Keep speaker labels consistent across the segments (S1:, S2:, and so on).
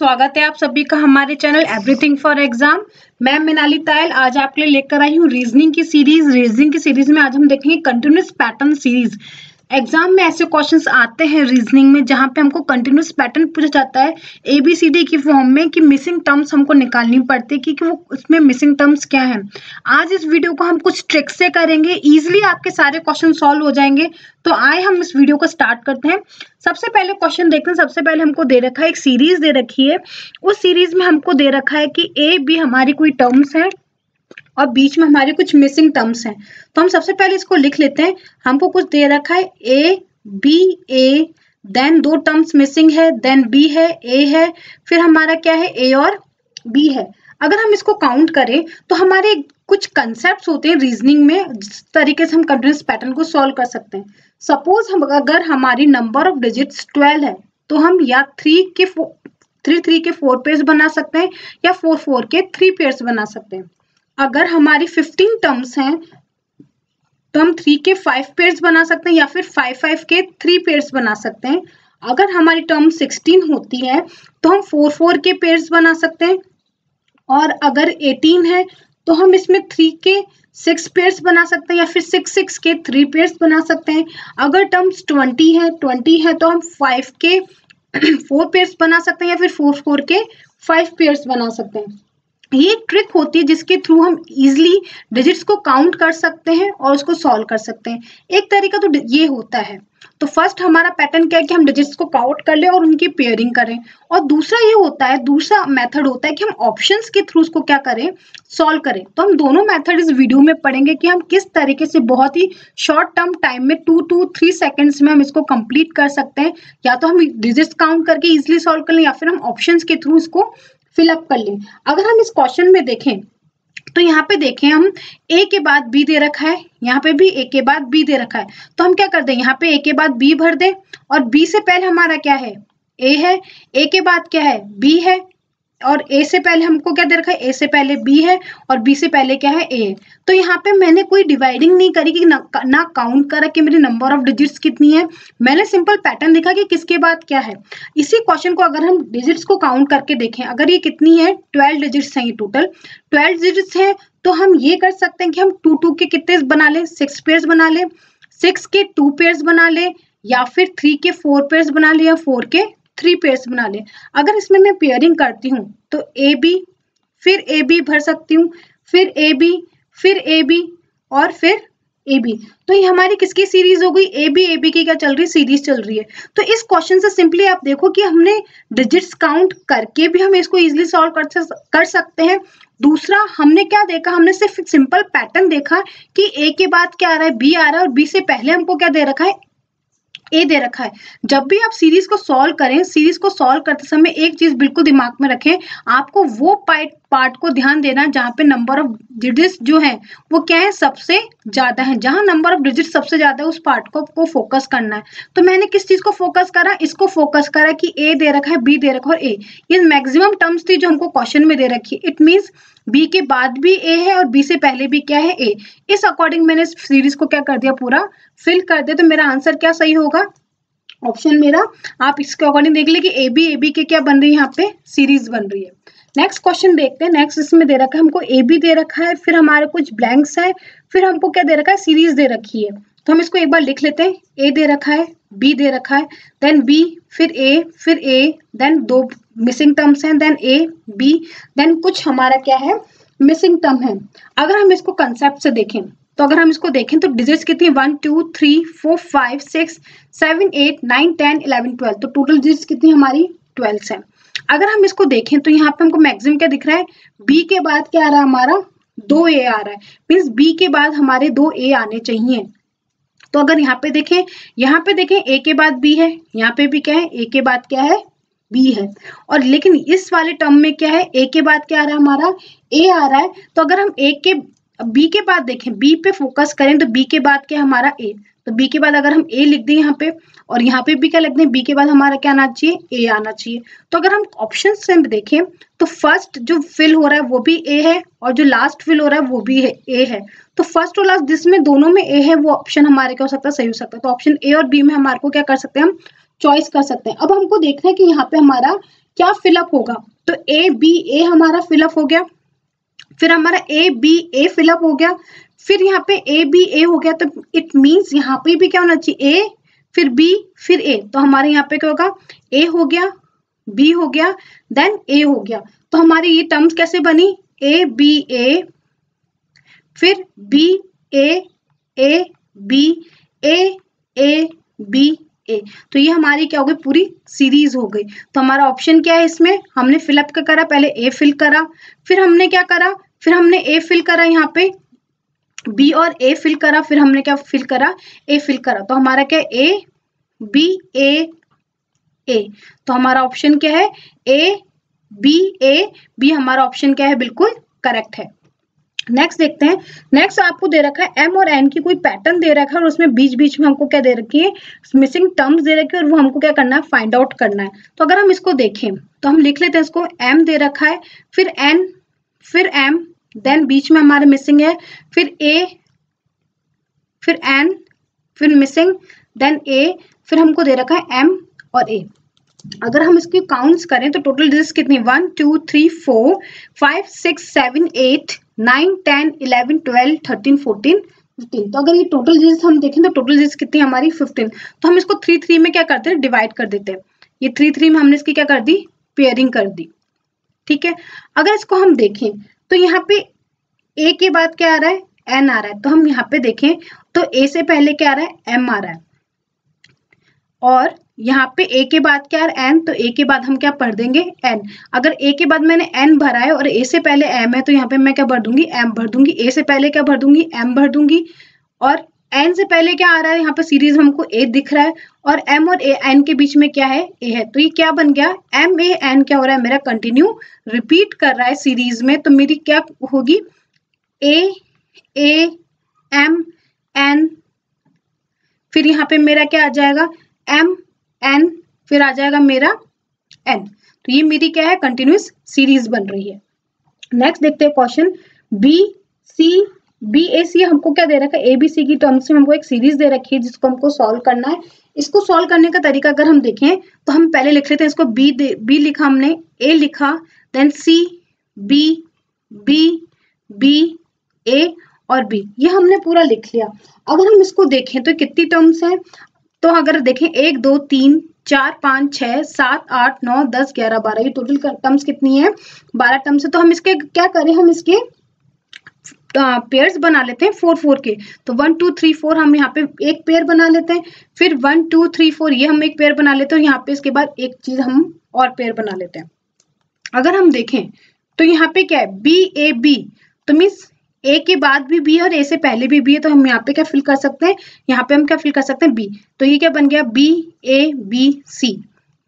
S1: स्वागत है आप सभी का हमारे चैनल एवरीथिंग फॉर एग्जाम। मैं मिनाली तायल आज आपके लिए लेकर आई हूँ रीजनिंग की सीरीज में आज हम देखेंगे कंटिन्यूअस पैटर्न सीरीज। एग्जाम में ऐसे क्वेश्चंस आते हैं रीजनिंग में जहां पे हमको कंटिन्यूअस पैटर्न पूछा जाता है ABCD की फॉर्म में कि मिसिंग टर्म्स हमको निकालनी पड़ती है कि वो उसमें मिसिंग टर्म्स क्या है। आज इस वीडियो को हम कुछ ट्रिक से करेंगे, इजीली आपके सारे क्वेश्चन सॉल्व हो जाएंगे। तो आए हम इस वीडियो को स्टार्ट करते हैं। सबसे पहले क्वेश्चन देखते हैं। सबसे पहले हमको दे रखा है एक सीरीज दे रखी है, उस सीरीज में हमको दे रखा है कि A B हमारी कोई टर्म्स है और बीच में हमारे कुछ मिसिंग टर्म्स हैं। तो हम सबसे पहले इसको लिख लेते हैं। हमको कुछ दे रखा है A B A, देन दो टर्म्स मिसिंग है, देन B है, A है, फिर हमारा क्या है A और B है। अगर हम इसको काउंट करें तो हमारे कुछ कंसेप्ट्स होते हैं रीजनिंग में, जिस तरीके से हम कंटिन्यूअस पैटर्न को सॉल्व कर सकते हैं। सपोज हम अगर हमारी नंबर ऑफ डिजिट्स 12 है तो हम या 3 के 4 पेयर्स बना सकते हैं या 4 के 3 पेयर्स बना सकते हैं। अगर हमारी 15 टर्म्स हैं तो हम 3 के 5 पेयर्स बना सकते हैं या फिर 5 के 3 पेयर्स बना सकते हैं। अगर हमारी टर्म 16 होती है तो हम 4 के पेयर्स बना सकते हैं, और अगर 18 है तो हम इसमें 3 के 6 पेयर्स बना सकते हैं या फिर 6 के 3 पेयर्स बना सकते हैं। अगर टर्म्स 20 है तो हम 5 के 4 पेयर्स बना सकते हैं या फिर 4 के 5 पेयर्स बना सकते हैं। ये एक ट्रिक होती है जिसके थ्रू हम इजिली डिजिट्स को काउंट कर सकते हैं और उसको सॉल्व कर सकते हैं। एक तरीका तो ये होता है। तो फर्स्ट हमारा पैटर्न क्या है कि हम डिजिट्स को काउंट कर ले और उनकी पेयरिंग करें, और दूसरा ये होता है, दूसरा मेथड होता है कि हम ऑप्शंस के थ्रू उसको क्या करें, सॉल्व करें। तो हम दोनों मेथड इस वीडियो में पढ़ेंगे कि हम किस तरीके से बहुत ही शॉर्ट टर्म टाइम में 2 to 3 सेकेंड्स में हम इसको कंप्लीट कर सकते हैं। या तो हम डिजिट्स काउंट करके इजिली सॉल्व कर लें या फिर हम ऑप्शंस के थ्रू इसको फिलअप कर लें। अगर हम इस क्वेश्चन में देखें तो यहाँ पे देखें, हम A के बाद B दे रखा है, यहाँ पे भी A के बाद B दे रखा है। तो हम क्या कर दें, यहाँ पे A के बाद B भर दें, और B से पहले हमारा क्या है, A है, A के बाद क्या है, B है, और A से पहले हमको क्या दे रखा है, A से पहले B है और B से पहले क्या है, A है। तो यहाँ पे मैंने कोई डिवाइडिंग नहीं करी कि ना काउंट करा कि मेरी नंबर ऑफ डिजिट्स कितनी है, मैंने सिंपल पैटर्न देखा कि किसके बाद क्या है। इसी क्वेश्चन को अगर हम डिजिट्स को काउंट करके देखें, अगर ये कितनी है, 12 डिजिट्स हैं, ये टोटल 12 डिजिट्स हैं, तो हम ये कर सकते हैं कि हम 2 के कितने बना लें, 6 पेयर्स बना लें, 6 के 2 पेयर्स बना लें, या फिर 3 के 4 पेयर्स बना लें, या 4 के 3 पेयर्स बना ले। अगर इसमें मैं पेयरिंग करती हूँ तो AB फिर AB भर सकती हूँ, फिर AB फिर AB और फिर AB। तो ये हमारी किसकी सीरीज हो गई, AB की क्या चल रही है, सीरीज चल रही है। तो इस क्वेश्चन से सिंपली आप देखो कि हमने डिजिट्स काउंट करके भी हम इसको इजिली सॉल्व कर सकते हैं। दूसरा हमने क्या देखा, हमने सिर्फ सिंपल पैटर्न देखा कि A के बाद क्या आ रहा है, B आ रहा है, और B से पहले हमको क्या दे रखा है, A दे रखा है। जब भी आप सीरीज को सॉल्व करें, सीरीज को सॉल्व करते समय एक चीज बिल्कुल दिमाग में रखें, आपको वो पार्ट को ध्यान देना जहां पे नंबर ऑफ डिजिट्स जो है वो क्या है, सबसे ज्यादा है। जहां नंबर ऑफ डिजिट्स सबसे ज्यादा है उस पार्ट को फोकस करना है। तो मैंने किस चीज को फोकस करा, इसको फोकस करा कि A दे रखा है, B दे रखा है और A, ये मैक्सिमम टर्म्स थी जो हमको क्वेश्चन में दे रखी है। इट मीन्स B के बाद भी A है और B से पहले भी क्या है, A। इस अकॉर्डिंग मैंने सीरीज को क्या कर दिया, पूरा फिल कर दिया। तो मेरा आंसर क्या सही होगा, ऑप्शन मेरा, आप इसके अकॉर्डिंग देख ले कि AB के क्या बन रही है, यहाँ पे सीरीज बन रही है। नेक्स्ट क्वेश्चन देखते हैं। नेक्स्ट इसमें दे रखा है हमको AB दे रखा है, फिर हमारे कुछ ब्लैंक्स है, फिर हमको क्या दे रखा है, सीरीज दे रखी है। तो हम इसको एक बार लिख लेते हैं। A दे रखा है, B दे रखा है, देन B फिर A, देन 2 मिसिंग टर्म्स हैं, देन A B, देन कुछ हमारा क्या है, मिसिंग टर्म है। अगर हम इसको कंसेप्ट से देखें तो अगर हम इसको देखें तो डिजिट्स कितनी, 1 2 3 4 5 6 7 8 9 10 11 12, तो टोटल डिजिट्स कितनी हमारी 12 है। अगर हम इसको देखें तो यहाँ पे हमको मैक्सिमम क्या दिख रहा है, B के बाद क्या आ रहा है, हमारा 2 A आ रहा है, मीन्स B के बाद हमारे 2 A आने चाहिए। तो अगर यहाँ पे देखें A के बाद B है, यहाँ पे भी क्या है, A के बाद क्या है, B है, और लेकिन इस वाले टर्म में क्या है, A के बाद क्या आ रहा है, हमारा A आ रहा है। तो अगर हम B के बाद देखें, B पे फोकस करें तो B के बाद क्या है, हमारा A। तो B के बाद अगर हम A लिख दें यहाँ पे, और यहाँ पे भी क्या लिख दें, B के बाद हमारा क्या आना चाहिए, A आना चाहिए। तो अगर हम ऑप्शन से देखें तो फर्स्ट जो फिल हो रहा है वो भी A है, और जो लास्ट फिल हो रहा है वो भी है A है। तो फर्स्ट और लास्ट जिसमें दोनों में A है वो ऑप्शन हमारे क्या हो सकता है, सही हो सकता है। तो ऑप्शन A और B में हमारे को क्या कर सकते हैं, हम चॉइस कर सकते हैं। अब हमको देखना है कि यहाँ पे हमारा क्या फिलअप होगा, तो ए बी ए हमारा फिलअप हो गया, फिर हमारा ए बी ए फिलअप हो गया, फिर यहाँ पे ए बी ए हो गया, तो इट मीन्स यहाँ पे भी क्या होना चाहिए, ए फिर बी फिर ए, तो हमारे यहाँ पे क्या होगा, ए हो गया, बी हो गया, देन ए हो गया। तो हमारी ये टर्म्स कैसे बनी, ए बी ए, फिर B A B A B A, तो ये हमारी क्या हो गई, पूरी सीरीज हो गई। तो हमारा ऑप्शन क्या है इसमें, हमने फिलअप क्या करा, पहले ए फिल करा, फिर हमने क्या करा, फिर हमने ए फिल करा, यहाँ पे बी और ए फिल करा, फिर हमने क्या फिल करा, ए फिल करा, तो हमारा क्या ए बी ए, तो हमारा ऑप्शन क्या है, ए बी हमारा ऑप्शन क्या है, बिल्कुल करेक्ट है। नेक्स्ट देखते हैं, नेक्स्ट आपको दे रखा है एम और एन की कोई पैटर्न दे रखा है और उसमें बीच बीच में हमको क्या दे रखी है, मिसिंग टर्म्स दे रखी है और वो हमको क्या करना है, फाइंड आउट करना है। तो अगर हम इसको देखें तो हम लिख लेते हैं इसको, एम दे रखा है, फिर एन, फिर एम, देन बीच में हमारे मिसिंग है, फिर ए, फिर एन, फिर मिसिंग, देन ए, फिर हमको दे रखा है एम और ए। अगर हम इसकी काउंट्स करें तो टोटल डिजिट्स कितनी, 1 2 3 4 5 6 7 8 9 10 11 12 13 14 15। तो अगर ये टोटल डिजिट्स हम देखें तो टोटल डिजिट्स कितनी हमारी 15। तो हम इसको 3 3 में क्या करते हैं, डिवाइड कर देते हैं। ये 3 3 में हमने इसकी क्या कर दी, पेयरिंग कर दी, ठीक है। अगर इसको हम देखें तो यहाँ पे ए के बाद क्या आ रहा है, एन आ रहा है, तो हम यहाँ पे देखें तो ए से पहले क्या आ रहा है, एम आ रहा है, और यहाँ पे ए के बाद क्या है, एन, तो ए के बाद हम क्या भर देंगे, एन। अगर ए के बाद मैंने एन भरा है और ए से पहले एम है तो यहाँ पे मैं क्या भर दूंगी, एम भर दूंगी। ए से पहले क्या भर दूंगी, एम भर दूंगी, और एन से पहले क्या आ रहा है, यहाँ पे सीरीज हमको ए दिख रहा है, और एम और ए एन के बीच में क्या है, ए है, तो ये क्या बन गया, एम ए एन क्या हो रहा है, मेरा कंटिन्यू रिपीट कर रहा है सीरीज में। तो मेरी क्या होगी, ए एम एन, फिर यहाँ पे मेरा क्या आ जाएगा, एम एन, फिर आ जाएगा मेरा एन। तो ये मेरी क्या है, कंटिन्यूस सीरीज बन रही है। नेक्स्ट देखते हैं क्वेश्चन, बी ए सी हमको क्या दे रखा है, एबीसी की टर्म्स में हमको एक सीरीज दे रखी है जिसको हमको सॉल्व करना है। इसको सॉल्व करने का तरीका अगर हम देखें तो हम पहले लिख लेते हैं इसको, बी लिखा हमने, ए लिखा, देन सी बी ए और बी, ये हमने पूरा लिख लिया। अगर हम इसको देखें तो कितनी टर्म्स हैं, तो अगर देखें 1 2 3 4 5 6 7 8 9 10 11 12, ये टोटल टर्म्स कितनी है, 12 टर्म्स है। तो हम इसके क्या करें, हम इसके पेयर्स बना लेते हैं 4 4 के। तो 1 2 3 4 हम यहाँ पे एक पेयर बना लेते हैं, फिर 1 2 3 4 ये हम एक पेयर बना लेते हैं, यहाँ पे इसके बाद एक चीज हम और पेयर बना लेते हैं। अगर हम देखें तो यहाँ पे क्या है, बी ए बी, तो मीन्स ए के बाद भी बी और ए से पहले भी बी है, तो हम यहाँ पे क्या फिल कर सकते हैं, यहाँ पे हम क्या फिल कर सकते हैं, बी। तो ये क्या बन गया, बी ए बी सी।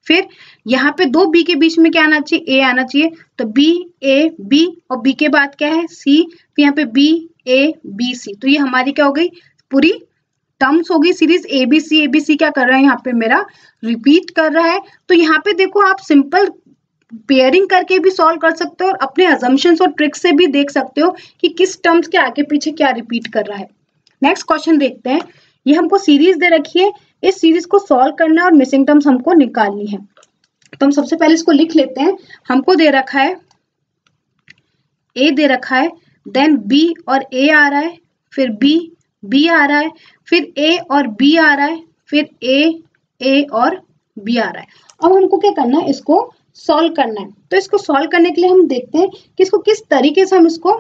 S1: फिर यहाँ पे दो बी के बीच में क्या आना चाहिए, ए आना चाहिए, तो बी ए बी, और बी के बाद क्या है, सी, फिर यहाँ पे बी ए बी सी। तो ये हमारी क्या हो गई, पूरी टर्म्स हो गई सीरीज एबीसी क्या कर रहा है, यहाँ पे मेरा रिपीट कर रहा है। तो यहाँ पे देखो आप सिंपल पेयरिंग करके भी सॉल्व कर सकते हो और अपने अजम्पशंस और ट्रिक्स से भी देख सकते हो कि किस टर्म्स के आगे पीछे क्या रिपीट कर रहा है। नेक्स्ट क्वेश्चन देखते हैं, ये हमको सीरीज दे रखी है, इस सीरीज को सॉल्व करना है और मिसिंग टर्म्स हमको निकालनी है। तो हम सबसे पहले इसको लिख लेते हैं। हमको दे रखा है ए दे रखा है, देन बी और ए आ रहा है, फिर बी आ रहा है, फिर ए और बी आ रहा है, फिर ए और बी आ रहा है। अब हमको क्या करना है, इसको सॉल्व करना है। तो इसको सॉल्व करने के लिए हम देखते हैं कि इसको किस तरीके से हम इसको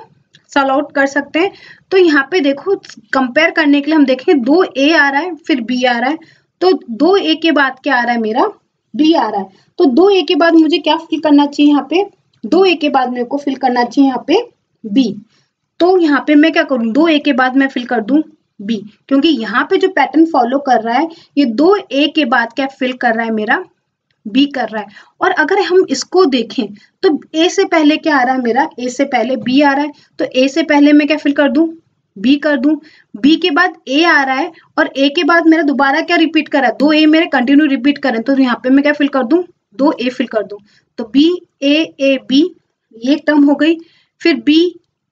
S1: सॉल्व आउट कर सकते हैं। तो यहाँ पे देखो कंपेयर करने के लिए हम देखें, 2 ए आ रहा है फिर बी आ रहा है, तो 2 ए के बाद क्या आ रहा है, मेरा बी आ रहा है। तो 2 ए के बाद मुझे क्या फिल करना चाहिए, यहाँ पे 2 ए के बाद मेरे को फिल करना चाहिए यहाँ पे बी। तो यहाँ पे मैं क्या करूँ, 2 ए के बाद मैं फिल कर दूं बी, क्योंकि यहाँ पे जो पैटर्न फॉलो कर रहा है ये 2 ए के बाद क्या फिल कर रहा है, मेरा बी कर रहा है। और अगर हम इसको देखें तो ए से पहले क्या आ रहा है, मेरा ए से पहले बी आ रहा है, तो ए से पहले मैं क्या फिल कर दूं, बी कर दूं। बी के बाद ए आ रहा है और ए के बाद मेरा दोबारा क्या रिपीट कर रहा है, 2 ए मेरे कंटिन्यू रिपीट कर रहे हैं, तो यहाँ पे मैं क्या फिल कर दूं, 2 ए फिल कर दूं। तो बी ए बी ये टर्म हो गई, फिर बी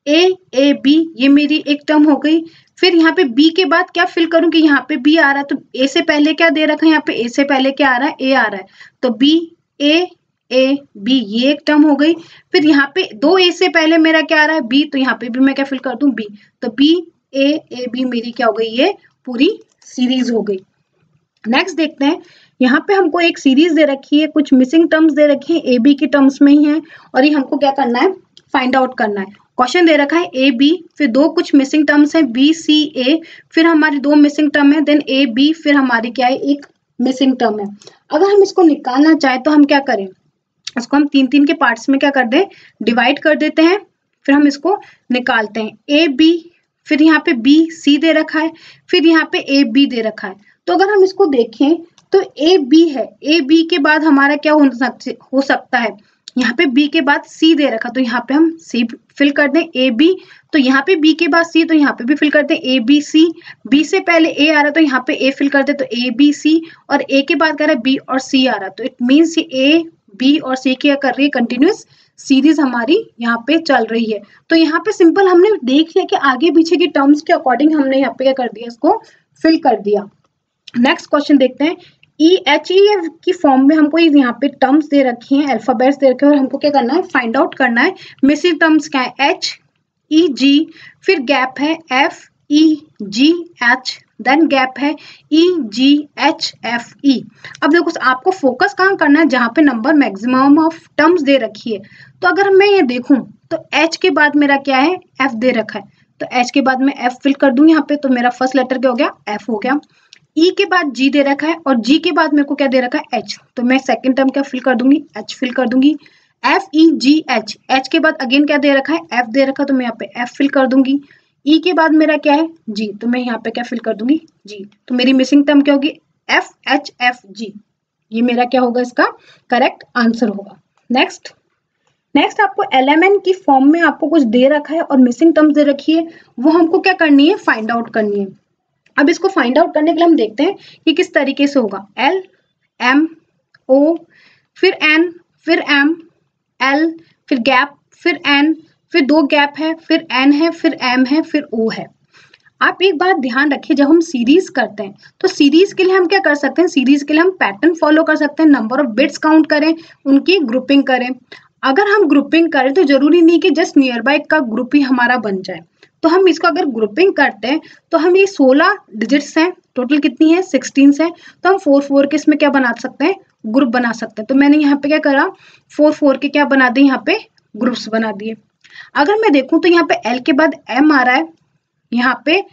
S1: ए बी ये मेरी एक टर्म हो गई। फिर यहाँ पे बी के बाद क्या फिल करूं कि यहाँ पे बी आ रहा है, तो ए से पहले क्या दे रखा है, यहाँ पे ए से पहले क्या आ रहा है, ए आ रहा है, तो बी ए बी, ये एक टर्म हो गई। फिर यहाँ पे 2 ए से पहले मेरा क्या आ रहा है बी, तो यहाँ पे भी मैं क्या फिल कर दूं बी, तो बी ए बी मेरी क्या हो गई, ये पूरी सीरीज हो गई। नेक्स्ट देखते हैं, यहाँ पे हमको एक सीरीज दे रखी है, कुछ मिसिंग टर्म्स दे रखी है, ए बी की टर्म्स में ही है, और ये हमको क्या करना है, फाइंड आउट करना है। क्वेश्चन दे रखा है ए बी, फिर 2 कुछ मिसिंग टर्म्स है बी सी ए, फिर हमारी 2 मिसिंग टर्म है, देन ए बी, फिर हमारी क्या है एक मिसिंग टर्म है। अगर हम इसको निकालना चाहें तो हम क्या करें, इसको हम 3-3 के पार्ट्स में क्या कर दें, डिवाइड कर देते हैं, फिर हम इसको निकालते हैं। ए बी, फिर यहाँ पे बी सी दे रखा है, फिर यहाँ पे ए बी दे रखा है। तो अगर हम इसको देखें तो ए बी है, ए बी के बाद हमारा क्या हो सकता है, यहाँ पे बी के बाद सी दे रखा, तो यहाँ पे हम सी फिल कर दें, ए बी, तो यहाँ पे बी के बाद सी, तो यहाँ पे भी फिल कर दें ए बी सी, बी से पहले ए आ रहा है तो यहाँ पे ए फिल कर दे, तो ए बी सी, और ए के बाद क्या रहा है बी और सी आ रहा है, तो इट मीन्स ए बी और सी क्या कर रही है, कंटिन्यूस सीरीज हमारी यहाँ पे चल रही है। तो यहाँ पे सिंपल हमने देख लिया कि आगे पीछे की टर्म्स के अकॉर्डिंग हमने यहाँ पे क्या कर दिया, इसको फिल कर दिया। नेक्स्ट क्वेश्चन देखते हैं, EHEF की फॉर्म में हमको यहाँ पे टर्म्स दे रखी हैं, अल्फाबेट्स दे रखे हैं, और हमको क्या करना है, फाइंड आउट करना है मिसिंग टर्म्स क्या है, H E G, फिर गैप है F E G H, then gap है E G H F E। अब देखो आपको फोकस कहाँ करना है, जहाँ पे नंबर मैक्सिमम ऑफ टर्म्स दे रखी है। तो अगर मैं ये देखूं तो H के बाद मेरा क्या है, F दे रखा है, तो H के बाद मैं F फिल कर दूं यहाँ पे, तो मेरा फर्स्ट लेटर क्या हो गया, F हो गया। E के बाद G दे रखा है, और G के बाद मेरे को क्या दे रखा है, H, तो मैं सेकंड टर्म क्या फिल कर दूंगी, H फिल कर दूंगी। F E G H, H के बाद अगेन क्या दे रखा है, F दे रखा, तो मैं यहाँ पे F फिल कर दूंगी। E के बाद मेरा क्या है, G, तो मैं यहाँ पे क्या फिल कर दूंगी, G, तो मेरी मिसिंग टर्म क्या होगी, F H F G, ये मेरा क्या होगा, इसका करेक्ट आंसर होगा। नेक्स्ट आपको LMN की फॉर्म में आपको कुछ दे रखा है और मिसिंग टर्म्स दे रखी है, वो हमको क्या करनी है, फाइंड आउट करनी है। अब इसको फाइंड आउट करने के लिए हम देखते हैं कि किस तरीके से होगा, L M O, फिर N, फिर M, L, फिर गैप, फिर N, फिर 2 गैप है, फिर N है, फिर M है, फिर O है। आप एक बात ध्यान रखिए, जब हम सीरीज करते हैं तो सीरीज के लिए हम क्या कर सकते हैं, सीरीज के लिए हम पैटर्न फॉलो कर सकते हैं, नंबर ऑफ बिट्स काउंट करें, उनकी ग्रुपिंग करें। अगर हम ग्रुपिंग करें तो जरूरी नहीं कि जस्ट नियर बाय का ग्रुप ही हमारा बन जाए, तो हम इसको अगर ग्रुपिंग करते हैं तो हम ये 16 डिजिट्स हैं, टोटल कितनी है 16 है, तो हम 4 के इसमें क्या बना सकते हैं, ग्रुप बना सकते हैं। तो मैंने यहाँ पे क्या करा, 4 के क्या बना दिए, यहाँ पे ग्रुप्स बना दिए। अगर मैं देखूं तो यहाँ पे L के बाद M आ रहा है, यहाँ पे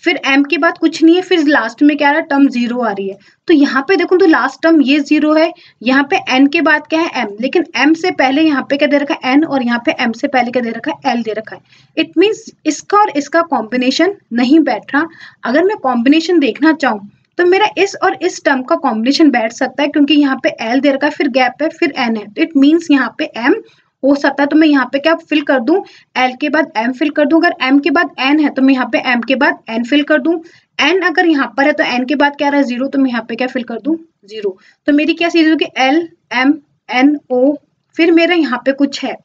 S1: फिर M के बाद कुछ नहीं है, फिर लास्ट में क्या आ रहा है, टर्म 0 आ रही है। तो यहाँ पे देखो तो लास्ट टर्म ये 0 है, यहाँ पे N के बाद क्या है M, लेकिन M से पहले यहाँ पे क्या दे रखा है N, और यहाँ पे M से पहले क्या दे रखा है L दे रखा है। इट मीन्स इसका और इसका कॉम्बिनेशन नहीं बैठ रहा। अगर मैं कॉम्बिनेशन देखना चाहूँ तो मेरा इस और इस टर्म का कॉम्बिनेशन बैठ सकता है, क्योंकि यहाँ पे L दे रखा है, फिर गैप है, फिर N है, तो इट मीन्स यहाँ पे M हो सकता है। तो मैं यहाँ पे क्या फिल कर दूं, L के बाद M फिल कर दूं। अगर M के बाद N है तो मैं यहाँ पे M के बाद N फिल कर दूं। N अगर यहाँ पर है तो N के बाद क्या रहा है 0, तो मैं यहाँ पे क्या फिल कर दूं 0। तो मेरी क्या सीरीज होगी, L M N O, फिर मेरा यहाँ पे कुछ है।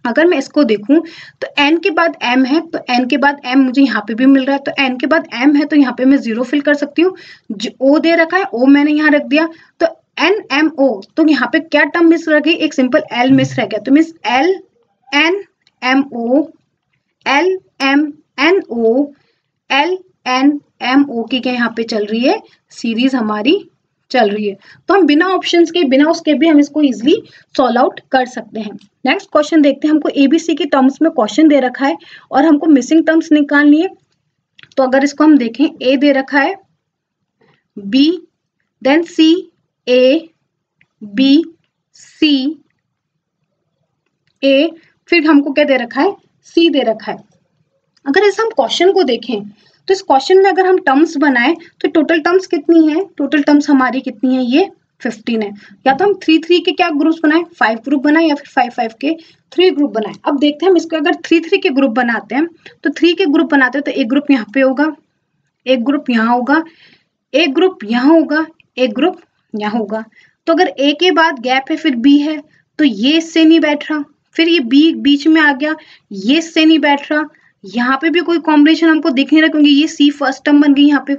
S1: अगर मैं इसको देखूं तो N के बाद M है, तो N के बाद M मुझे यहाँ पे भी मिल रहा है, तो N के बाद M है, तो यहाँ पे मैं 0 फिल कर सकती हूँ। O दे रखा है, O मैंने यहाँ रख दिया, तो N M O, तो यहाँ पे क्या टर्म मिस रह गई, एक सिंपल L मिस रह गया। तो miss L N M O, L M N O, L N M O की क्या यहाँ पे चल रही है, सीरीज हमारी चल रही है। तो हम बिना ऑप्शंस के, बिना उसके भी हम इसको इजिली सॉल्व आउट कर सकते हैं। नेक्स्ट क्वेश्चन देखते हैं, हमको ABC के टर्म्स में क्वेश्चन दे रखा है और हमको मिसिंग टर्म्स निकालनी है। तो अगर इसको हम देखें, A दे रखा है, B, then C, A, B, C, A, फिर हमको क्या दे रखा है, C दे रखा है। अगर इस हम क्वेश्चन को देखें तो इस क्वेश्चन में अगर हम टर्म्स बनाएं तो टोटल टर्म्स कितनी है, टोटल टर्म्स हमारी कितनी है, ये 15 है। या तो हम 3 के क्या ग्रुप्स बनाएं, 5 ग्रुप बनाएं, या फिर 5 के 3 ग्रुप बनाएं। अब देखते हैं हम इसको अगर 3 के ग्रुप बनाते हैं तो 3 के ग्रुप बनाते हैं तो एक ग्रुप यहाँ पे होगा, एक ग्रुप यहाँ होगा, एक ग्रुप यहाँ होगा, एक ग्रुप यहाँ होगा। तो अगर A के बाद गैप है, फिर B है, तो ये इससे नहीं बैठ रहा, फिर ये B बीच में आ गया, ये इससे नहीं बैठ रहा, यहाँ पे भी कोई कॉम्बिनेशन हमको दिख नहीं रहा, क्योंकि ये C फर्स्ट टर्म बन गई, यहाँ पे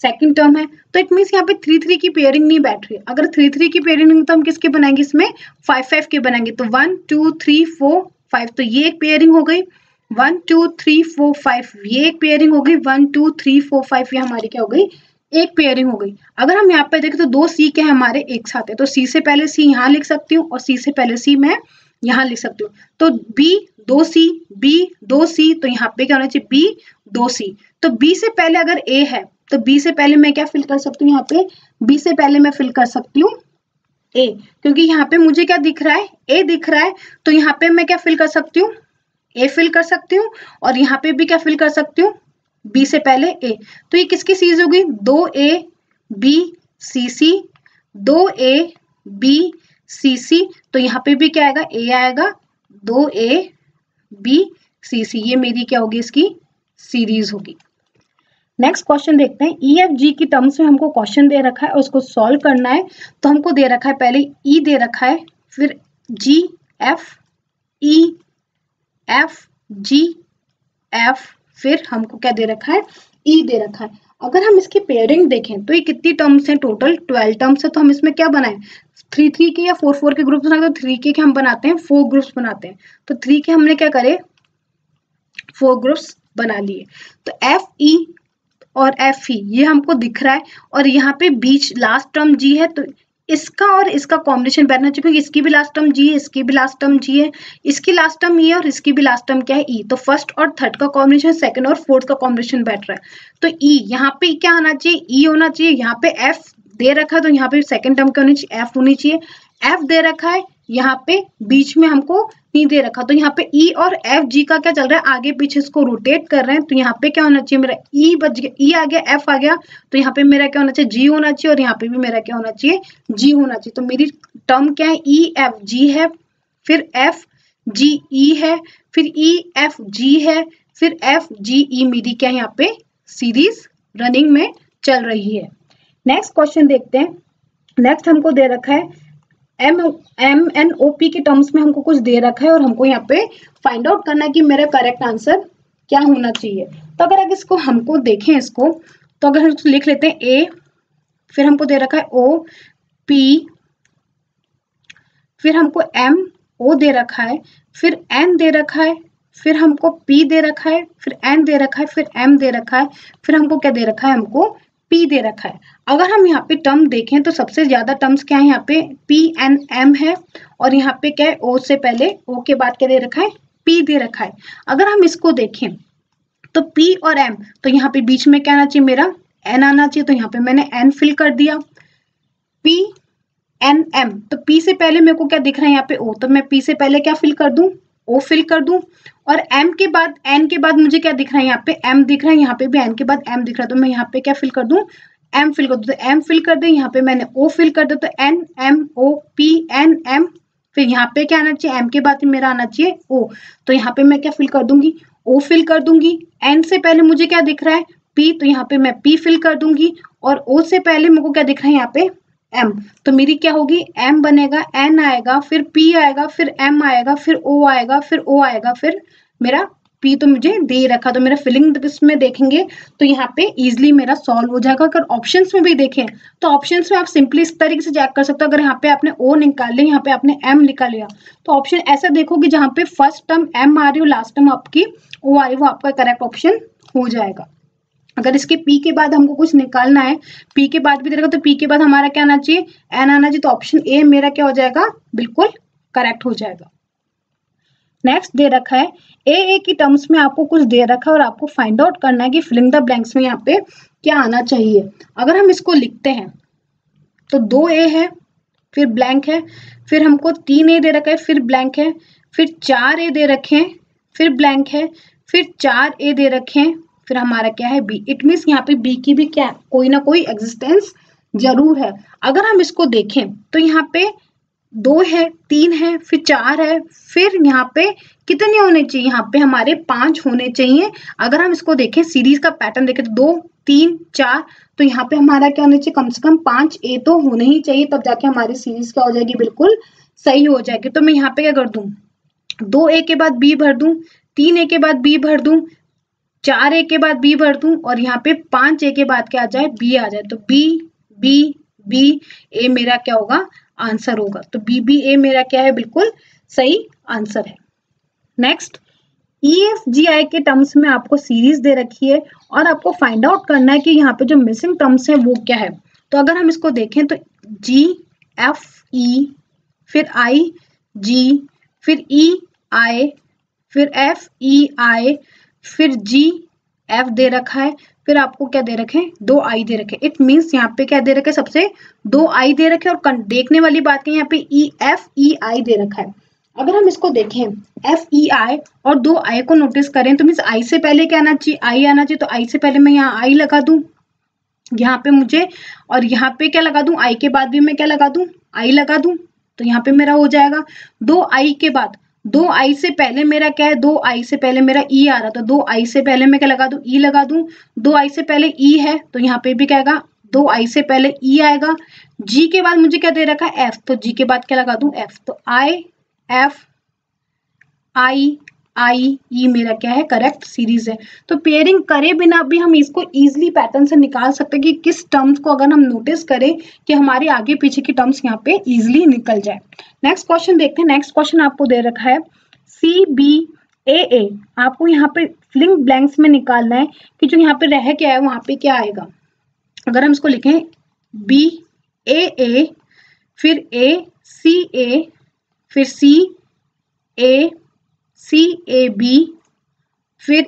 S1: सेकंड टर्म है, तो इट मीन्स यहाँ पे 3 की पेयरिंग नहीं बैठ रही। अगर 3 की पेयरिंग नहीं तो हम किसके बनाएंगे, इसमें 5 के बनाएंगे। तो 1 2 3 4 5, तो ये एक पेयरिंग हो गई। 1 2 3 4 5 ये एक पेयरिंग हो गई। 1 2 3 4 5 ये हमारी क्या हो गई, एक पेयरिंग हो गई। अगर हम यहाँ पे देखें तो 2 सी के हमारे एक साथ है, तो सी से पहले सी यहाँ लिख सकती हूँ और सी से पहले सी मैं यहाँ लिख सकती हूँ। तो बी 2 सी, बी 2 सी, तो यहाँ पे क्या होना चाहिए, बी 2 सी। तो बी से पहले अगर ए है तो बी से पहले मैं क्या फिल कर सकती हूँ, यहाँ पे बी से पहले मैं फिल कर सकती हूँ ए, क्योंकि यहाँ पे मुझे क्या दिख रहा है, ए दिख रहा है। तो यहाँ पे मैं क्या फिल कर सकती हूँ, ए फिल कर सकती हूँ, और यहाँ पे भी क्या फिल कर सकती हूँ, बी से पहले ए। तो ये किसकी सीरीज होगी, 2a b c c, 2a b c c। तो यहाँ पे भी क्या आएगा, a आएगा, 2a b c c, ये मेरी क्या होगी, इसकी सीरीज होगी। नेक्स्ट क्वेश्चन देखते हैं। ई एफ जी की टर्म्स में हमको क्वेश्चन दे रखा है और उसको सॉल्व करना है। तो हमको दे रखा है पहले ई दे रखा है, फिर G F E F G F, फिर हमको क्या दे रखा है, ई दे रखा है। अगर हम इसकी पेयरिंग देखें तो ये कितनी टर्म्स हैं, टोटल 12 टर्म्स है। तो हम इसमें क्या बनाएं, 3 के या 4 के ग्रुप्स बनाते हैं। तो 3 के हम बनाते हैं, 4 ग्रुप्स बनाते हैं। तो 3 के हमने क्या करे, 4 ग्रुप्स बना लिए। तो एफ ई और एफ ई ये हमको दिख रहा है, और यहाँ पे बीच लास्ट टर्म जी है। तो इसका और इसका कॉम्बिनेशन बैठना चाहिए, क्योंकि इसकी भी लास्ट टर्म जी है, इसकी भी लास्ट टर्म जी है, इसकी लास्ट टर्म ई है, और इसकी भी लास्ट टर्म क्या है, ई। तो फर्स्ट और थर्ड का कॉम्बिनेशन, सेकंड और फोर्थ का कॉम्बिनेशन बैठ रहा है। तो ई यहाँ पे क्या आना चाहिए, ई होना चाहिए। यहाँ पे एफ दे रखा है तो यहाँ पे सेकंड टर्म क्या होनी चाहिए, एफ होनी चाहिए। एफ दे रखा है, यहाँ पे बीच में हमको ई दे रखा, तो यहाँ पे ई और एफ जी का क्या चल रहा है, आगे पीछे इसको रोटेट कर रहे हैं। तो यहाँ पे क्या होना चाहिए, मेरा ई बच गया, ई आ गया, एफ आ गया। तो यहाँ पे मेरा क्या होना चाहिए, जी होना चाहिए, और यहाँ पे भी मेरा क्या होना चाहिए, जी होना चाहिए। तो मेरी टर्म क्या है, ई एफ जी है, फिर एफ जी ई है, फिर ई एफ जी है, फिर एफ जी ई, मेरी क्या है यहाँ पे सीरीज रनिंग में चल रही है। नेक्स्ट क्वेश्चन देखते हैं। नेक्स्ट हमको दे रखा है एम एन ओ पी के टर्म्स में हमको कुछ दे रखा है, और हमको यहाँ पे फाइंड आउट करना है कि मेरा करेक्ट आंसर क्या होना चाहिए। तो अगर इसको हमको देखें इसको, तो अगर हम लिख लेते हैं ए, फिर हमको दे रखा है ओ पी, फिर हमको एम ओ दे रखा है, फिर एन दे रखा है, फिर हमको पी दे रखा है, फिर एन दे रखा है, फिर एम दे रखा है, फिर हमको क्या दे रखा है, हमको पी दे रखा है। अगर हम यहाँ पे टर्म देखें तो सबसे ज्यादा टर्म्स क्या है, यहाँ पे पी एन एम है, और यहाँ पे क्या है, ओ से पहले, ओ के बाद क्या दे रखा है, पी दे रखा है। अगर हम इसको देखें तो पी और एम, तो यहाँ पे बीच में क्या आना चाहिए, मेरा एन आना चाहिए। तो यहाँ पे मैंने एन फिल कर दिया। पी एन एम, तो पी से पहले मेरे को क्या दिख रहा है यहाँ पे ओ, तो मैं पी से पहले क्या फिल कर दूं, ओ फिल कर दूं। और एम के बाद, एन के बाद मुझे क्या दिख रहा है, यहाँ पे एम दिख रहा है, यहाँ पे भी एन के बाद एम दिख रहा है। तो मैं यहाँ पे क्या फिल कर दूं, एम फिल कर दूं। तो एम फिल कर दे, यहाँ पे मैंने ओ फिल कर दिया। तो N M O P N M, फिर यहाँ पे क्या आना चाहिए, एम के बाद मेरा आना चाहिए ओ। तो यहाँ पे मैं क्या फिल कर दूंगी, ओ फिल कर दूंगी। एन से पहले मुझे क्या दिख रहा है, पी, तो यहाँ पे मैं पी फिल कर दूंगी। और ओ से पहले मेरे को क्या दिख रहा है, यहाँ पे एम, तो मेरी क्या होगी, एम बनेगा, एन आएगा, फिर पी आएगा, फिर एम आएगा, फिर ओ आएगा, फिर ओ आएगा, फिर मेरा पी तो मुझे दे रखा। तो मेरा फिलिंग में देखेंगे तो यहाँ पे इजिली मेरा सॉल्व हो जाएगा। अगर ऑप्शंस में भी देखें तो ऑप्शंस में आप सिंपली इस तरीके से चेक कर सकते हो। अगर यहाँ पे आपने ओ निकाल लिया, यहाँ पे आपने एम निकाल लिया, तो ऑप्शन ऐसा देखोगे जहाँ पे फर्स्ट टर्म एम आ रही हो, लास्ट टर्म आपकी ओ आ रही, वो आपका करेक्ट ऑप्शन हो जाएगा। अगर इसके पी के बाद हमको कुछ निकालना है, पी के बाद भी देगा, तो पी के बाद हमारा क्या आना चाहिए, एन आना चाहिए। तो ऑप्शन ए मेरा क्या हो जाएगा, बिल्कुल करेक्ट हो जाएगा। नेक्स्ट दे रखा है ए की टर्म्स में आपको कुछ दे रखा है, और आपको फाइंड आउट करना है कि फिलिंग द ब्लैंक्स में यहाँ पे क्या आना चाहिए। अगर हम इसको लिखते हैं तो 2a है, फिर ब्लैंक है, फिर हमको 3a दे रखा है, फिर ब्लैंक है, फिर 4a दे रखे हैं, फिर ब्लैंक है, फिर 4a दे रखे हैं, फिर हमारा क्या है बी। इट मीन्स यहाँ पे बी की भी क्या कोई ना कोई एग्जिस्टेंस जरूर है। अगर हम इसको देखें तो यहाँ पे 2 है, 3 है, फिर 4 है, फिर यहाँ पे कितने होने चाहिए, यहाँ पे हमारे 5 होने चाहिए। अगर हम इसको देखें, सीरीज का पैटर्न देखें तो 2 3 4, तो यहाँ पे हमारा क्या होना चाहिए, कम से कम 5 ए तो होने ही चाहिए, तब जाके हमारी सीरीज क्या हो जाएगी, बिल्कुल सही हो जाएगी। तो मैं यहाँ पे क्या कर दूं, 2 ए के बाद बी भर दूं, 3 ए के बाद बी भर दूं, 4 ए के बाद बी भर दूं और यहाँ पे 5 ए के बाद क्या आ जाए, बी आ जाए, तो बी बी बी ए मेरा क्या होगा, आंसर होगा। तो बी बी ए मेरा क्या है, बिल्कुल सही आंसर है। नेक्स्ट, EFGI के टर्म्स में आपको सीरीज दे रखी है और आपको फाइंड आउट करना है कि यहाँ पे जो मिसिंग टर्म्स है वो क्या है। तो अगर हम इसको देखें तो GFE, फिर IG, फिर EI, फिर FEI, फिर GF दे रखा है, फिर आपको क्या दे रखे हैं, 2 I दे रखे। इट मीन्स यहाँ पे क्या दे रखे, सबसे 2 I दे रखे, और देखने वाली बात है यहाँ पे EFEI दे रखा है। अगर हम इसको देखें FEI और 2 I को नोटिस करें तो मीन्स I से पहले क्या आना चाहिए, I आना चाहिए। तो I से पहले मैं यहाँ I लगा दूं यहाँ पे मुझे, और यहाँ पे क्या लगा दूं, I के बाद भी मैं क्या लगा दूं, I लगा दूं। तो यहाँ पे मेरा हो जाएगा 2 I के बाद, 2 I से पहले मेरा क्या है, 2 I से पहले मेरा E आ रहा, तो 2 I से पहले मैं क्या लगा दूं, E लगा दूं। 2 I से पहले E है तो यहाँ पे भी क्या आएगा, 2 I से पहले E आएगा। G के बाद मुझे क्या दे रखा है, F, तो G के बाद क्या लगा दूं, F। तो I मेरा क्या है, करेक्ट सीरीज है। तो पेयरिंग करे बिना भी हम इसको इजीली पैटर्न से निकाल सकते हैं कि किस टर्म्स को अगर हम नोटिस करें कि हमारे आगे पीछे की टर्म्स यहाँ पे इजीली निकल जाए। नेक्स्ट क्वेश्चन देखते हैं। नेक्स्ट क्वेश्चन आपको दे रखा है CBAA। आपको यहाँ पे फिलिंग ब्लैंक्स में निकालना है कि जो यहाँ पे रह क्या है वहां पे क्या आएगा। अगर हम इसको लिखें BAA, फिर ACA, फिर CAB, फिर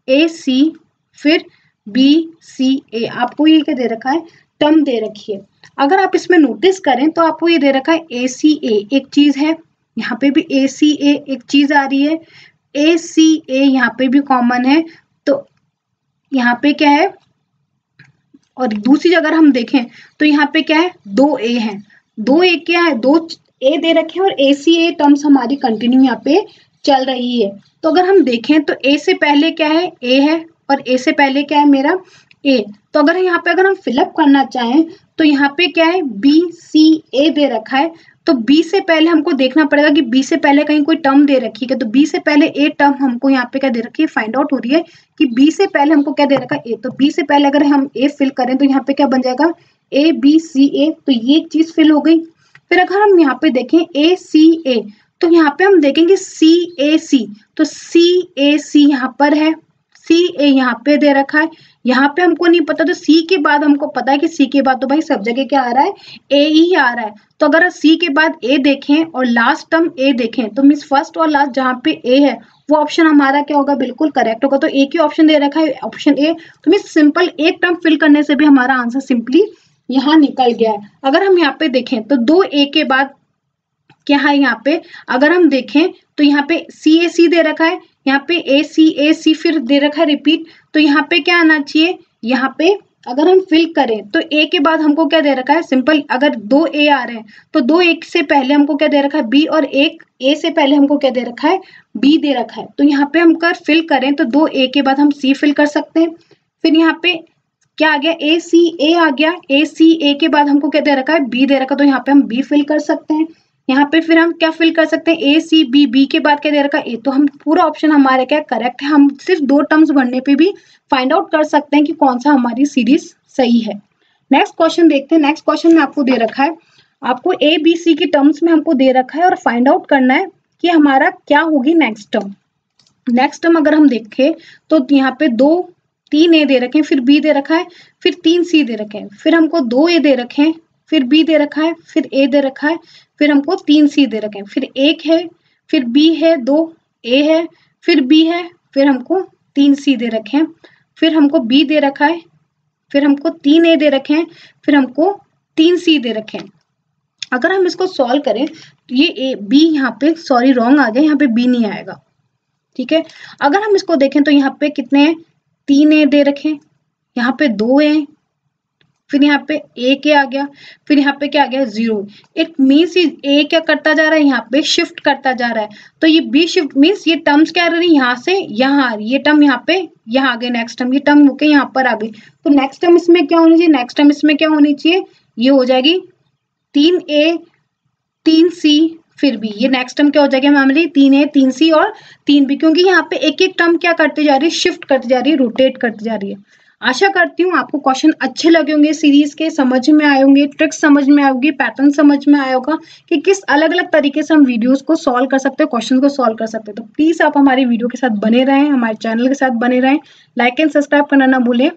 S1: AC, फिर BCA। आपको ये क्या दे रखा है, टर्म दे रखी है। अगर आप इसमें नोटिस करें तो आपको ये दे रखा है ACA एक चीज है, यहाँ पे भी ACA एक चीज आ रही है, ACA यहाँ पे भी कॉमन है। तो यहाँ पे क्या है, और दूसरी अगर हम देखें तो यहाँ पे क्या है, 2 A है, 2 A क्या है, 2 A दे रखे हैं और ACA टर्म्स हमारी कंटिन्यू यहाँ पे चल रही है। तो अगर हम देखें तो A से पहले क्या है, A है, और A से पहले क्या है मेरा, A। तो अगर यहाँ पे अगर हम फिलअप करना चाहें तो यहाँ पे क्या है, BCA दे रखा है। तो B से पहले हमको देखना पड़ेगा कि B से पहले कहीं कोई टर्म दे रखी है। तो B से पहले A टर्म हमको यहाँ पे क्या दे रखी है, फाइंड आउट हो रही है कि B से पहले हमको क्या दे रखा है, A। तो B से पहले अगर हम A फिल करें तो यहाँ पे क्या बन जाएगा, ABCA। तो ये चीज फिल हो गई। फिर अगर हम यहाँ पे देखें ACA तो यहाँ पे हम देखेंगे CAC। तो CAC यहाँ पर है, CA यहाँ पे दे रखा है, यहाँ पे हमको नहीं पता। तो C के बाद हमको पता है कि C के बाद तो भाई सब जगह क्या आ रहा है, A ही आ रहा है। तो अगर C के बाद A देखें और लास्ट टर्म A देखें तो मीन्स फर्स्ट और लास्ट जहाँ पे A है वो ऑप्शन हमारा क्या होगा, बिल्कुल करेक्ट होगा। तो एक ही ऑप्शन दे रखा है, ऑप्शन A। तो मीन्स सिंपल एक टर्म फिल करने से भी हमारा आंसर सिंपली यहाँ निकल गया है। अगर हम यहाँ पे देखें तो 2 A के बाद क्या है, यहाँ पे अगर हम देखें तो यहाँ पे CAC दे रखा है, यहाँ पे ACAC फिर दे रखा है रिपीट। तो यहाँ पे क्या आना चाहिए, यहाँ पे अगर हम फिल करें तो A के बाद हमको क्या दे रखा है, सिंपल अगर 2 A आ रहे हैं तो 2 A से पहले हमको क्या दे रखा है, B, और एक A से पहले हमको क्या दे रखा है, B दे रखा है। तो यहाँ पे हम अगर फिल करें तो 2 A के बाद हम C फिल कर सकते हैं। फिर यहाँ पे क्या आ गया, ACA आ गया, ACA के बाद हमको क्या दे रखा है, B दे रखा है। तो यहाँ पे हम B फिल कर सकते हैं। यहाँ पे फिर हम क्या फिल कर सकते हैं, ACB, B के बाद क्या दे रखा है, A। तो हम पूरा ऑप्शन हमारे क्या करेक्ट है। हम सिर्फ 2 टर्म्स भरने पे भी फाइंड आउट कर सकते हैं कि कौन सा हमारी सीरीज सही है। नेक्स्ट क्वेश्चन देखते हैं। नेक्स्ट क्वेश्चन में आपको दे रखा है, आपको ABC की टर्म्स में हमको दे रखा है और फाइंड आउट करना है कि हमारा क्या होगी नेक्स्ट टर्म। नेक्स्ट टर्म अगर हम देखें तो यहाँ पे 3 A दे रखे हैं, फिर B दे रखा है, फिर 3 C दे रखे हैं, फिर हमको 2 A दे रखे हैं, फिर B दे रखा है, फिर A दे रखा है, फिर हमको 3 C दे रखे हैं, फिर 1 है, फिर B है, 2 A है, फिर B है, फिर हमको 3 C दे रखे हैं, फिर हमको B दे रखा है, फिर हमको 3 A दे रखे हैं, फिर हमको 3 C दे रखे हैं। अगर हम इसको सॉल्व करें तो ये B यहाँ पे सॉरी रॉन्ग आ गया, यहाँ पे B नहीं आएगा, ठीक है। अगर हम इसको देखें तो यहाँ पे कितने हैं, 3 A दे रखे, यहाँ पे 2 A, फिर यहाँ पे A क्या आ गया, फिर यहाँ पे क्या आ गया, 0। इट मीन्स A क्या करता जा रहा है, यहाँ पे शिफ्ट करता जा रहा है। तो ये B शिफ्ट मीन्स ये टर्म्स क्या रही है, यहाँ से यहाँ आ रही है, ये टर्म यहाँ पे यहाँ आ गए, नेक्स्ट टर्म ये टर्म होके यहाँ पर आ गई। तो नेक्स्ट टर्म इसमें क्या होनी चाहिए, नेक्स्ट टर्म इसमें क्या होनी चाहिए, ये हो जाएगी 3A 3C फिर भी ये नेक्स्ट टर्म क्या हो जाएगा हमारी 3A 3C और 3B, क्योंकि यहाँ पे एक एक टर्म क्या करती जा रही है, शिफ्ट करती जा रही है, रोटेट करती जा रही है। आशा करती हूँ आपको क्वेश्चन अच्छे लगे होंगे, सीरीज के समझ में आए होंगे, ट्रिक्स समझ में आएगी, पैटर्न समझ में आया होगा कि किस अलग अलग तरीके से हम वीडियोस को सॉल्व कर सकते हैं, क्वेश्चन को सॉल्व कर सकते हैं। तो प्लीज आप हमारी वीडियो के साथ बने रहें, हमारे चैनल के साथ बने रहें, लाइक एंड सब्सक्राइब करना ना भूलें।